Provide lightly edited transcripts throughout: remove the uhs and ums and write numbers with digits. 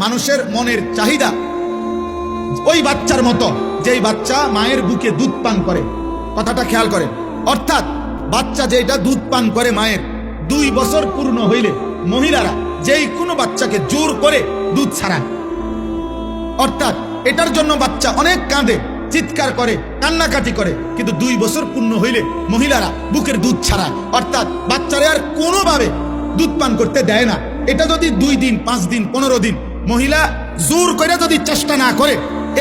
মানুষের মনের চাহিদা ওই বাচ্চার মতো, যেই বাচ্চা মায়ের বুকে দুধ পান করে। কথাটা খেয়াল করেন, অর্থাৎ বাচ্চা যেটা দুধ পান করে মায়ের, 2 বছর পূর্ণ হইলে মহিলারা যেই কোনো বাচ্চাকে জোর করে দুধ ছাড়ায়। অর্থাৎ এটার জন্য বাচ্চা অনেক কাঁদে, চিৎকার করে, কান্নাকাটি করে, কিন্তু 2 বছর পূর্ণ হইলে মহিলারা বুকের দুধ ছাড়ায়। অর্থাৎ বাচ্চারে আর কোনোভাবে দুধ পান করতে দেয় না। এটা যদি 2 দিন, 5 দিন, 15 দিন মহিলা জোর করে যদি চেষ্টা না করে,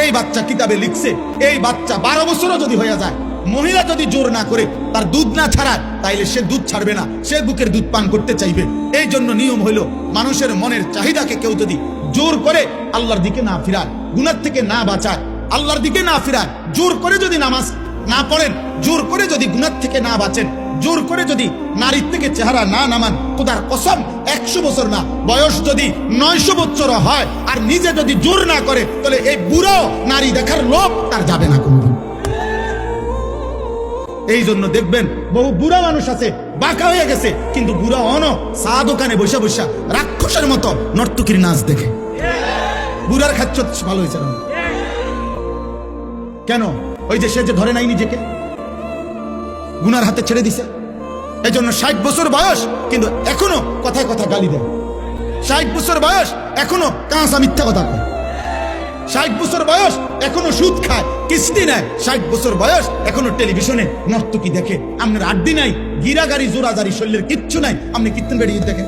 এই বাচ্চা কিতাবে লিখছে, এই বাচ্চা 12 বছরও যদি হয়ে যায়, মহিলা যদি জোর না করে তার দুধ না ছাড়ায়, তাইলে সে দুধ ছাড়বে না, সে বুকের দুধ পান করতে চাইবে। এই জন্য নিয়ম হইল, মানুষের মনের চাহিদাকে কেউ যদি জোর করে আল্লাহর দিকে না ফিরায়, গুনার থেকে না বাঁচায়, আল্লাহর দিকে না ফিরায়, জোর করে যদি নামাজ না পড়েন, জোর করে যদি গুনার থেকে না বাঁচেন, জোর করে যদি নারীর থেকে চেহারা না নামান, খোদার কসম 100 বছর না, বয়স যদি 900 বছর হয় আর নিজে যদি জোর না করে, তাহলে এই বুড়ো নারী দেখার লোভ তার যাবে না কোনদিন। এই জন্য দেখবেন বহু বুড়া মানুষ আছে, বাঁকা হয়ে গেছে, কিন্তু বুড়া চা দোকানে বসে বসে রাক্ষসের মতো নর্তকীর নাচ দেখে। বুড়ার খাচ্ছ ভালো হয়েছে না কেন? ওই যে সে যে ধরে নাই নিজেকে, গুনার হাতে ছেড়ে দিছে। এই জন্য 60 বছর বয়স কিন্তু এখনো কথায় কথা গালি দেয়। 60 বছর বয়স এখনো কাঁচা মিথ্যা কথা কয়। 60 বছর বয়স এখনো সুদ খায়, কিস্তি নেয়। 60 বছর বয়স এখনো টেলিভিশনে নর্তকী দেখে। আপনার আড্ডি নাই, গিরাগাড়ি জোরাজারি, শরীরের কিচ্ছু নাই, আপনি কীর্তন বেরিয়ে দেখেন।